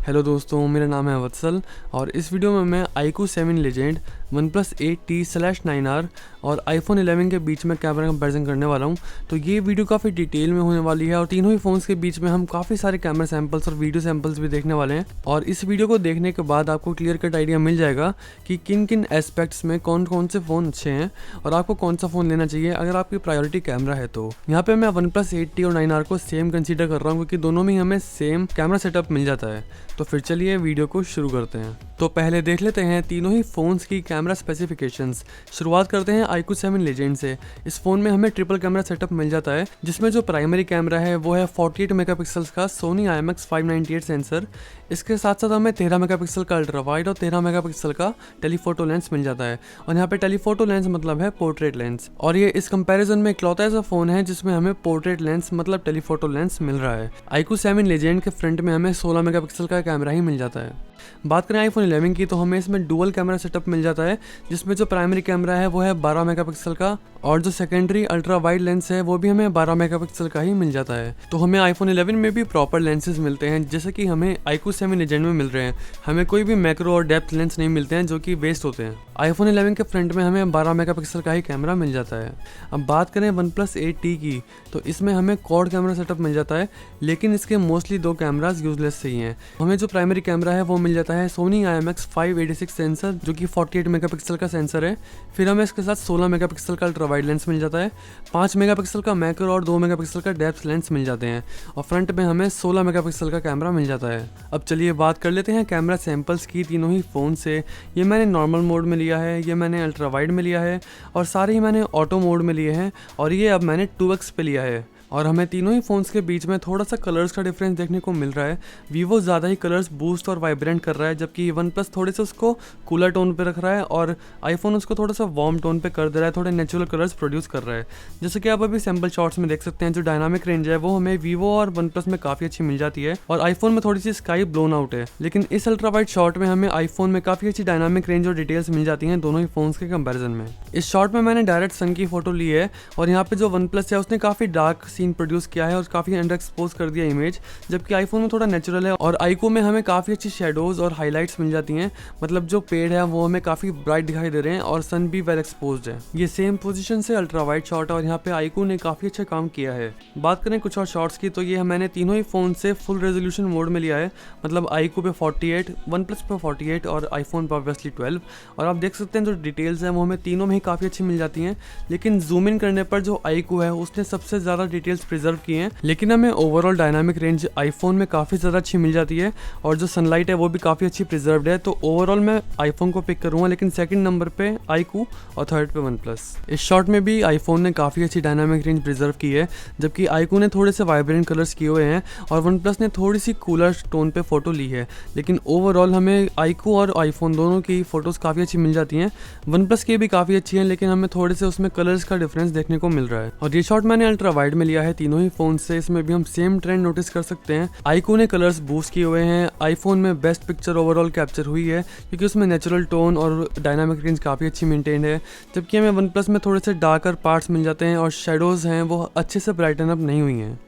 Hello दोस्तों, मेरा नाम है वत्सल और इस वीडियो में मैं iQOO 7 लेजेंड, OnePlus 8T/9R और iPhone 11 के बीच में कैमरा कंपैरिजन करने वाला हूं। तो ये वीडियो काफ़ी डिटेल में होने वाली है और तीनों ही फ़ोन्स के बीच में हम काफ़ी सारे कैमरा सैंपल्स और वीडियो सैंपल्स भी देखने वाले हैं। और इस वीडियो को देखने के बाद आपको क्लियर कट आइडिया मिल जाएगा कि किन किन एस्पेक्ट्स में कौन कौन से फ़ोन अच्छे हैं और आपको कौन सा फ़ोन लेना चाहिए अगर आपकी प्रायोरिटी कैमरा है। तो यहाँ पे मैं OnePlus 8T और 9R को सेम कंसीडर कर रहा हूँ क्योंकि दोनों में हमें सेम कैमरा सेटअप मिल जाता है। तो फिर चलिए वीडियो को शुरू करते हैं। तो पहले देख लेते हैं तीनों ही फ़ोन्स की कैमरा स्पेसिफिकेशंस। शुरुआत करते हैं iQOO 7 लेजेंड से। इस फ़ोन में हमें ट्रिपल कैमरा सेटअप मिल जाता है जिसमें जो प्राइमरी कैमरा है वो है 48 मेगापिक्सल्स का Sony IMX598 सेंसर। इसके साथ साथ हमें 13 मेगापिक्सल का अल्ट्रा वाइड और 13 मेगापिक्सल का टेलीफोटो लेंस मिल जाता है। और यहाँ पे टेलीफोटो लेंस मतलब है पोर्ट्रेट लेंस, और ये इस कंपैरिजन में इकलौता ऐसा फ़ोन है जिसमें हमें पोर्ट्रेट लेंस मतलब टेलीफोटो लेंस मिल रहा है। iQOO 7 लेजेंड के फ्रंट में हमें 16 मेगापिक्सल का कैमरा ही मिल जाता है। बात करें iPhone 11 की तो हमें इसमें डुअल कैमरा सेटअप मिल जाता है जिसमें जो प्राइमरी कैमरा है वो है 12 मेगापिक्सल का और जो सेकेंडरी अल्ट्रा वाइड लेंस है वो भी हमें 12 मेगापिक्सल का ही मिल जाता है। तो हमें iPhone 11 में भी प्रॉपर लेंसेज मिलते हैं जैसे कि हमें iQOO 7 लेजेंड में मिल रहे हैं। हमें कोई भी मैक्रो और डेप्थ लेंस नहीं मिलते हैं जो कि वेस्ट होते हैं। iPhone 11 के फ्रंट में हमें 12 मेगापिक्सल का ही कैमरा मिल जाता है। अब बात करें OnePlus 8T की तो इसमें हमें क्वाड कैमरा सेटअप मिल जाता है लेकिन इसके मोस्टली दो कैमरास यूजलेस से ही हैं। हमें जो प्राइमरी कैमरा है वो मिल जाता है Sony IMX586 सेंसर जो कि 48 मेगापिक्सल का सेंसर है। फिर हमें इसके साथ 16 मेगापिक्सल का अल्ट्रा वाइड लेंस मिल जाता है, 5 मेगापिक्सल का मैक्रो और 2 मेगापिक्सल का डेप्थ लेंस मिल जाते हैं और फ्रंट में हमें 16 मेगापिक्सल का कैमरा मिल जाता है। अब चलिए बात कर लेते हैं कैमरा सैंपल्स की तीनों ही फ़ोन से। ये मैंने नॉर्मल मोड में लिया है, ये मैंने अल्ट्रा वाइड में लिया है और सारे ही मैंने ऑटो मोड में लिए हैं और ये अब मैंने 2x पे लिया है। और हमें तीनों ही फ़ोन्स के बीच में थोड़ा सा कलर्स का डिफरेंस देखने को मिल रहा है। वीवो ज़्यादा ही कलर्स बूस्ट और वाइब्रेंट कर रहा है जबकि OnePlus थोड़े से उसको कूलर टोन पे रख रहा है और आईफोन उसको थोड़ा सा वार्म टोन पे कर दे रहा है, थोड़े नेचुरल कलर्स प्रोड्यूस कर रहा है। जैसे कि आप अभी सैम्पल शॉट्स में देख सकते हैं जो डायनामिक रेंज है वो हमें वीवो और OnePlus में काफ़ी अच्छी मिल जाती है और आईफोन में थोड़ी सी स्काई ब्लोन आउट है। लेकिन इस अल्ट्रा वाइड शॉट में हमें आईफोन में काफ़ी अच्छी डायनामिक रेंज और डिटेल्स मिल जाती हैं दोनों ही फ़ोन्स के कंपेरिजन में। इस शॉट में मैंने डायरेक्ट सन की फोटो ली है और यहाँ पे जो OnePlus है उसने काफ़ी डार्क सीन प्रोड्यूस किया है और काफ़ी अंडर एक्सपोज कर दिया इमेज, जबकि आईफोन में थोड़ा नेचुरल है। और iQOO में हमें काफ़ी अच्छी शेडोज और हाइलाइट्स मिल जाती हैं, मतलब जो पेड़ है वो हमें काफ़ी ब्राइट दिखाई दे रहे हैं और सन भी वेल एक्सपोज्ड है। ये सेम पोजीशन से अल्ट्रा वाइड शॉट है और यहाँ पे iQOO ने काफ़ी अच्छा काम किया है। बात करें कुछ और शॉट्स की तो ये मैंने तीनों ही फ़ोन से फुल रेजोल्यूशन मोड में लिया है, मतलब iQOO पे 48, OnePlus पे 48 और आईफोन पे ऑब्वियसली 12। और आप देख सकते हैं जो डिटेल्स हैं वो हमें तीनों में ही काफ़ी अच्छी मिल जाती हैं। लेकिन जूम इन करने पर जो iQOO है उसने सबसे ज़्यादा डिटेल्स प्रिजर्व की हैं, लेकिन हमें ओवरऑल डायनामिक रेंज आईफोन में काफ़ी ज़्यादा अच्छी मिल जाती है और जो सनलाइट है वो भी काफ़ी अच्छी प्रिजर्व्ड है। तो ओवरऑल मैं आईफोन को पिक करूँगा, लेकिन सेकंड नंबर पे iQOO और थर्ड पे OnePlus। इस शॉट में भी आईफोन ने काफ़ी अच्छी डायनामिक रेंज प्रिजर्व की है जबकि iQOO ने थोड़े से वाइब्रेंट कलर्स किए हुए हैं और OnePlus ने थोड़ी सी कूलर टोन पे फोटो ली है। लेकिन ओवरऑल हमें iQOO और आईफोन दोनों की फ़ोटोज़ काफ़ी अच्छी मिल जाती हैं। OnePlus की भी काफ़ी अच्छी हैं लेकिन हमें थोड़े से उसमें कलर्स का डिफरेंस देखने को मिल रहा है। और ये शॉट मैंने अल्ट्रा वाइड में लिया है तीनों ही फ़ोन से। इसमें भी हम सेम ट्रेंड नोटिस कर सकते हैं। iQOO ने कलर्स बूस्ट किए हुए हैं, आईफोन में बेस्ट पिक्चर ओवरऑल कैप्चर हुई है क्योंकि उसमें नेचुरल टोन और डायनामिक रेंज काफ़ी अच्छी मेंटेन्ड है, जबकि हमें OnePlus में थोड़े से डार्कर पार्ट्स मिल जाते हैं और शेडोज़ हैं वो अच्छे से ब्राइटन अप नहीं हुई हैं।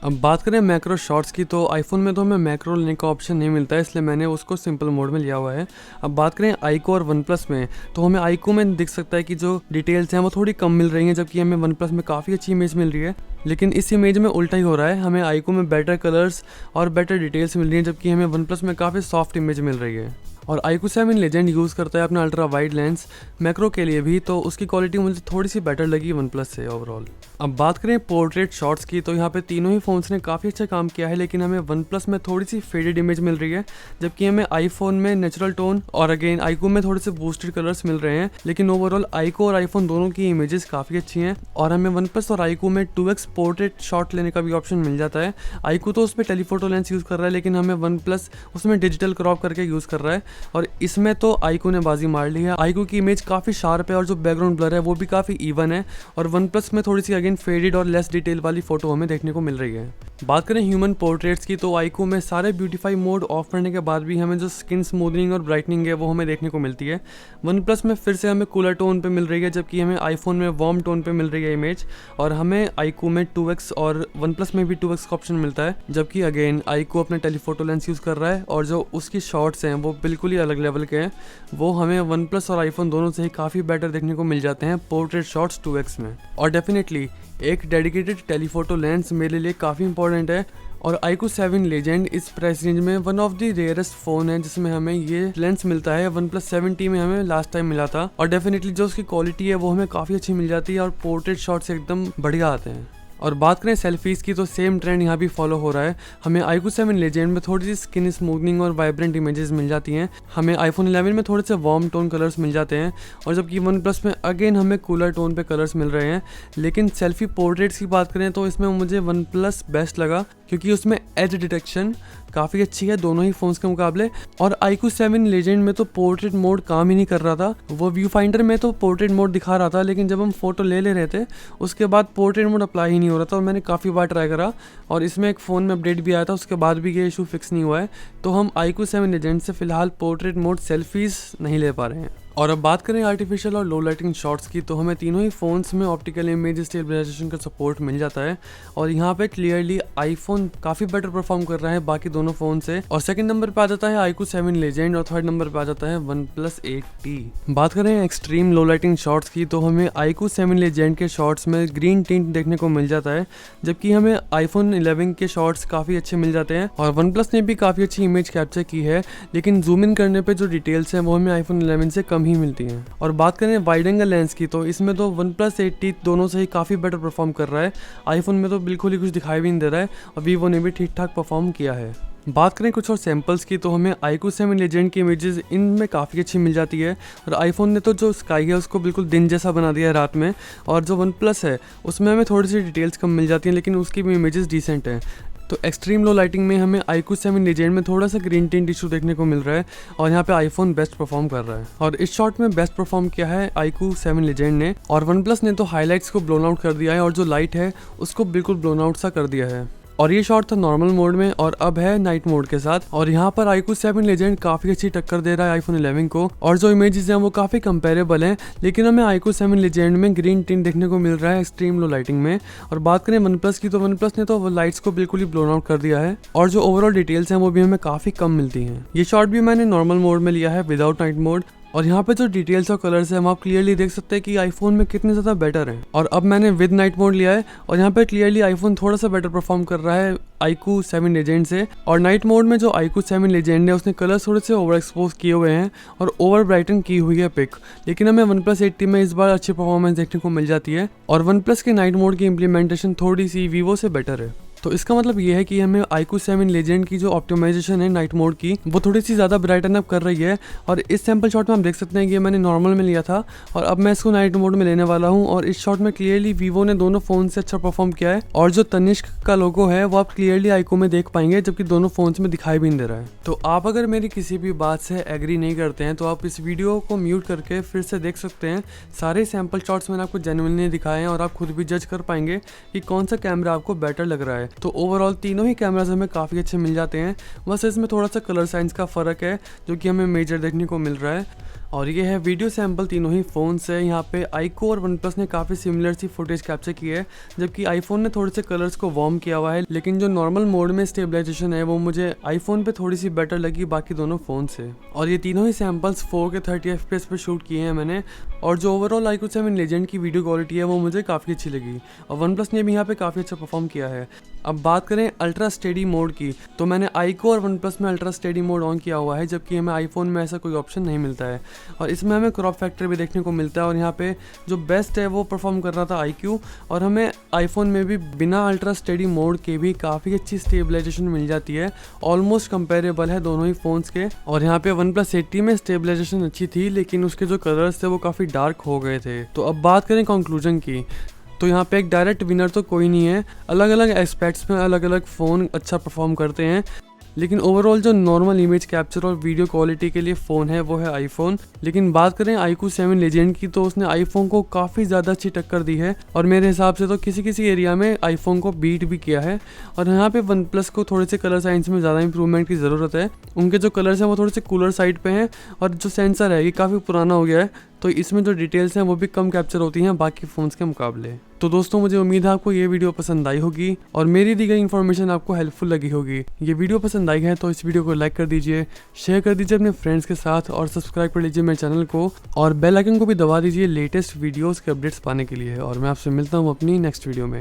अब बात करें मैक्रो शॉट्स की तो आईफोन में तो हमें मैक्रो लेने का ऑप्शन नहीं मिलता है, इसलिए मैंने उसको सिंपल मोड में लिया हुआ है। अब बात करें iQOO और OnePlus में तो हमें iQOO में दिख सकता है कि जो डिटेल्स हैं वो थोड़ी कम मिल रही हैं जबकि हमें OnePlus में काफ़ी अच्छी इमेज मिल रही है। लेकिन इस इमेज में उल्टा ही हो रहा है, हमें iQOO में बेटर कलर्स और बेटर डिटेल्स मिल रही हैं जबकि हमें OnePlus में काफ़ी सॉफ्ट इमेज मिल रही है। और iQOO 7 लेजेंड यूज़ करता है अपना अल्ट्रा वाइड लेंस मैक्रो के लिए भी, तो उसकी क्वालिटी मुझे थोड़ी सी बेटर लगी OnePlus से ओवरऑल। अब बात करें पोर्ट्रेट शॉट्स की तो यहाँ पे तीनों ही फ़ोन्स ने काफ़ी अच्छा काम किया है, लेकिन हमें OnePlus में थोड़ी सी फेडेड इमेज मिल रही है जबकि हमें आईफोन में नेचुरल टोन और अगेन iQOO में थोड़े से बूस्टेड कलर्स मिल रहे हैं। लेकिन ओवरऑल iQOO और आईफोन दोनों की इमेजेस काफ़ी अच्छी हैं और हमें OnePlus और iQOO में 2x पोर्ट्रेट शॉट लेने का भी ऑप्शन मिल जाता है। iQOO तो उसमें टेलीफोटो लेंस यूज़ कर रहा है लेकिन हमें OnePlus उसमें डिजिटल क्रॉप करके यूज़ कर रहा है और इसमें तो iQOO ने बाजी मार ली है। iQOO की इमेज काफ़ी शार्प है और जो बैकग्राउंड ब्लर है वो भी काफ़ी इवन है और OnePlus में थोड़ी सी अगेन लेकिन फेडेड और लेस डिटेल वाली फोटो हमें देखने को मिल रही है। बात करें ह्यूमन पोर्ट्रेट्स की तो iQOO में सारे ब्यूटीफाई मोड ऑफ करने के बाद भी हमें जो स्किन स्मूथनिंग और ब्राइटनिंग है वो हमें देखने को मिलती है। OnePlus में फिर से हमें कूलर टोन पे मिल रही है, जबकि हमें आईफोन में वार्म टोन पे मिल रही है इमेज, और हमें iQOO में 2x और OnePlus में भी 2x का ऑप्शन मिलता है, जबकि अगेन iQOO अपने टेलीफोटो लेंस यूज़ कर रहा है और जो उसकी शॉट्स हैं वो बिल्कुल ही अलग लेवल के हैं। वो हमें OnePlus और आईफोन दोनों से ही काफ़ी बेटर देखने को मिल जाते हैं पोर्ट्रेट शॉट्स 2x में। और डेफिनेटली एक डेडिकेटेड टेलीफोटो लेंस मेरे लिए काफ़ी इंपॉर्टेंट है, और iQOO 7 Legend इस प्राइस रेंज में one of the rarest phone है जिसमें हमें ये लेंस मिलता है। OnePlus 7T में हमें लास्ट टाइम मिला था, और डेफिनेटली जो उसकी क्वालिटी है वो हमें काफ़ी अच्छी मिल जाती है और पोर्ट्रेट शॉट्स एकदम बढ़िया आते हैं। और बात करें सेल्फीज़ की तो सेम ट्रेंड यहाँ भी फॉलो हो रहा है। हमें iQOO 7 Legend में थोड़ी सी स्किन स्मूथनिंग और वाइब्रेंट इमेजेस मिल जाती हैं, हमें iPhone 11 में थोड़े से वार्म टोन कलर्स मिल जाते हैं, और जबकि OnePlus में अगेन हमें कूलर टोन पे कलर्स मिल रहे हैं। लेकिन सेल्फी पोर्ट्रेट्स की बात करें तो इसमें मुझे OnePlus बेस्ट लगा, क्योंकि उसमें एज डिटेक्शन काफ़ी अच्छी है दोनों ही फ़ोन्स के मुकाबले। और iQOO 7 Legend में तो पोर्ट्रेट मोड काम ही नहीं कर रहा था। वो व्यू फाइंडर में तो पोर्ट्रेट मोड दिखा रहा था, लेकिन जब हम फोटो ले रहे थे उसके बाद पोर्ट्रेट मोड अप्लाई ही नहीं हो रहा था, और मैंने काफ़ी बार ट्राई करा, और इसमें एक फ़ोन में अपडेट भी आया था, उसके बाद भी ये इशू फिक्स नहीं हुआ है। तो हम iQOO 7 Legend से फ़िलहाल पोर्ट्रेट मोड सेल्फीज़ नहीं ले पा रहे हैं। और अब बात करें आर्टिफिशियल और लो लाइटिंग शॉट्स की तो हमें तीनों ही फ़ोन्स में ऑप्टिकल इमेज स्टेबलाइजेशन का सपोर्ट मिल जाता है, और यहाँ पे क्लियरली आईफोन काफ़ी बेटर परफॉर्म कर रहा है बाकी दोनों फ़ोन से। और सेकंड नंबर पे आ जाता है iQOO 7 Legend, और थर्ड नंबर पे आ जाता है OnePlus 8T। बात करें एक्सट्रीम लो लाइटिंग शॉट्स की तो हमें iQOO 7 Legend के शॉट्स में ग्रीन टिंट देखने को मिल जाता है, जबकि हमें iPhone 11 के शॉट्स काफ़ी अच्छे मिल जाते हैं। और OnePlus ने भी काफ़ी अच्छी इमेज कैप्चर की है, लेकिन जूम इन करने पर जो डिटेल्स हैं वो हमें iPhone 11 से कम ही मिलती हैं। और बात करें वाइड एंगल लेंस की तो इसमें तो OnePlus 8T दोनों से ही काफ़ी बेटर परफॉर्म कर रहा है। आईफोन में तो बिल्कुल ही कुछ दिखाई भी नहीं दे रहा है, और वीवो ने भी ठीक ठाक परफॉर्म किया है। बात करें कुछ और सैम्पल्स की तो हमें iQOO 7 Legend की इमेजेस इनमें काफ़ी अच्छी मिल जाती है, और आईफोन ने तो जो स्काई है उसको बिल्कुल दिन जैसा बना दिया है रात में, और जो OnePlus है उसमें हमें थोड़ी सी डिटेल्स कम मिल जाती हैं, लेकिन उसकी भी इमेजेस डिसेंट हैं। तो एक्सट्रीम लो लाइटिंग में हमें iQOO 7 Legend में थोड़ा सा ग्रीन टिंट इशू देखने को मिल रहा है, और यहाँ पे आईफोन बेस्ट परफॉर्म कर रहा है। और इस शॉट में बेस्ट परफॉर्म किया है iQOO 7 Legend ने, और OnePlus ने तो हाईलाइट्स को ब्लोन आउट कर दिया है, और जो लाइट है उसको बिल्कुल ब्लोन आउट सा कर दिया है। और ये शॉट था नॉर्मल मोड में, और अब है नाइट मोड के साथ। और यहाँ पर iQOO 7 Legend काफ़ी अच्छी टक्कर दे रहा है iPhone 11 को, और जो इमेजेस हैं वो काफ़ी कंपेरेबल हैं, लेकिन हमें iQOO 7 Legend में ग्रीन टिंट देखने को मिल रहा है एक्सट्रीम लो लाइटिंग में। और बात करें OnePlus की तो OnePlus ने तो वो लाइट्स को बिल्कुल ही ब्लोन आउट कर दिया है, और जो ओवरऑल डिटेल्स हैं वो भी हमें काफ़ी कम मिलती हैं। ये शॉट भी मैंने नॉर्मल मोड में लिया है विदाउट नाइट मोड, और यहाँ पे जो डिटेल्स और कलर्स हैं हम आप क्लियरली देख सकते हैं कि आईफोन में कितने ज़्यादा बेटर हैं। और अब मैंने विद नाइट मोड लिया है, और यहाँ पे क्लियरली आईफोन थोड़ा सा बेटर परफॉर्म कर रहा है iQOO 7 Legend से। और नाइट मोड में जो iQOO 7 Legend है उसने कलर्स थोड़े से ओवर एक्सपोज किए हुए हैं और ओवर ब्राइटन की हुई है पिक, लेकिन हमें OnePlus 8T में इस बार अच्छी परफॉर्मेंस देखने को मिल जाती है, और OnePlus के नाइट मोड की इम्प्लीमेंटेशन थोड़ी सी वीवो से बेटर है। तो इसका मतलब ये है कि हमें iQOO 7 Legend की जो ऑप्टिमाइजेशन है नाइट मोड की वो थोड़ी सी ज़्यादा ब्राइटन अप कर रही है। और इस सैम्पल शॉट में हम देख सकते हैं कि मैंने नॉर्मल में लिया था, और अब मैं इसको नाइट मोड में लेने वाला हूँ। और इस शॉट में क्लियरली वीवो ने दोनों फ़ोन से अच्छा परफॉर्म किया है, और जो तनिष्क का लोगो है वो आप क्लियरली iQOO में देख पाएंगे, जबकि दोनों फ़ोन्स में दिखाई भी नहीं दे रहा है। तो आप अगर मेरी किसी भी बात से एग्री नहीं करते हैं तो आप इस वीडियो को म्यूट करके फिर से देख सकते हैं। सारे सैम्पल शॉट्स मैंने आपको जेन्युइनली दिखाए हैं, और आप खुद भी जज कर पाएंगे कि कौन सा कैमरा आपको बेटर लग रहा है। तो ओवरऑल तीनों ही कैमरास हमें काफ़ी अच्छे मिल जाते हैं, बस इसमें थोड़ा सा कलर साइंस का फ़र्क है जो कि हमें मेजर देखने को मिल रहा है। और ये है वीडियो सैंपल तीनों ही फ़ोन से। यहाँ पे iQOO और OnePlus ने काफ़ी सिमिलर सी फुटेज कैप्चर की है, जबकि आईफोन ने थोड़े से कलर्स को वार्म किया हुआ है, लेकिन जो नॉर्मल मोड में स्टेबलाइजेशन है वो मुझे आईफोन पे थोड़ी सी बेटर लगी बाकी दोनों फ़ोन से। और ये तीनों ही सैंपल्स 4K 30 FPS पे शूट किए हैं मैंने, और जो ओवरऑल iQOO 7 Legend की वीडियो क्वालिटी है वो मुझे काफ़ी अच्छी लगी, और OnePlus ने भी यहाँ पे काफ़ी अच्छा परफॉर्म किया है। अब बात करें अल्ट्रा स्टेडी मोड की, तो मैंने iQOO और OnePlus में अल्ट्रा स्टेडी मोड ऑन किया हुआ है, जबकि हमें आईफोन में ऐसा कोई ऑप्शन नहीं मिलता है। और इसमें हमें क्रॉप फैक्टर भी देखने को मिलता है, और यहाँ पे जो बेस्ट है वो परफॉर्म कर रहा था iQOO, और हमें आईफोन में भी बिना अल्ट्रा स्टेडी मोड के भी काफ़ी अच्छी स्टेबलाइजेशन मिल जाती है। ऑलमोस्ट कंपेरेबल है दोनों ही फ़ोन्स के। और यहाँ पे OnePlus 8T में स्टेबलाइजेशन अच्छी थी, लेकिन उसके जो कलर्स थे वो काफ़ी डार्क हो गए थे। तो अब बात करें कंक्लूजन की, तो यहाँ पे एक डायरेक्ट विनर तो कोई नहीं है। अलग अलग एस्पेक्ट्स में अलग अलग फ़ोन अच्छा परफॉर्म करते हैं, लेकिन ओवरऑल जो नॉर्मल इमेज कैप्चर और वीडियो क्वालिटी के लिए फ़ोन है वो है आईफोन। लेकिन बात करें iQOO 7 लेजेंड की तो उसने आईफोन को काफ़ी ज़्यादा अच्छी टक्कर दी है और मेरे हिसाब से तो किसी किसी एरिया में आईफोन को बीट भी किया है। और यहाँ पे वन प्लस को थोड़े से कलर साइंस में ज़्यादा इंप्रूवमेंट की ज़रूरत है। उनके जो कलर्स हैं वो थोड़े से कूलर साइड पे हैं और जो सेंसर है ये काफ़ी पुराना हो गया है, तो इसमें जो डिटेल्स हैं वो भी कम कैप्चर होती हैं बाकी फ़ोन्स के मुकाबले। तो दोस्तों मुझे उम्मीद है आपको ये वीडियो पसंद आई होगी और मेरी दी गई इन्फॉर्मेशन आपको हेल्पफुल लगी होगी। ये वीडियो पसंद आई है तो इस वीडियो को लाइक कर दीजिए, शेयर कर दीजिए अपने फ्रेंड्स के साथ और सब्सक्राइब कर लीजिए मेरे चैनल को और बेल आइकन को भी दबा दीजिए लेटेस्ट वीडियोस के अपडेट्स पाने के लिए। और मैं आपसे मिलता हूँ अपनी नेक्स्ट वीडियो में।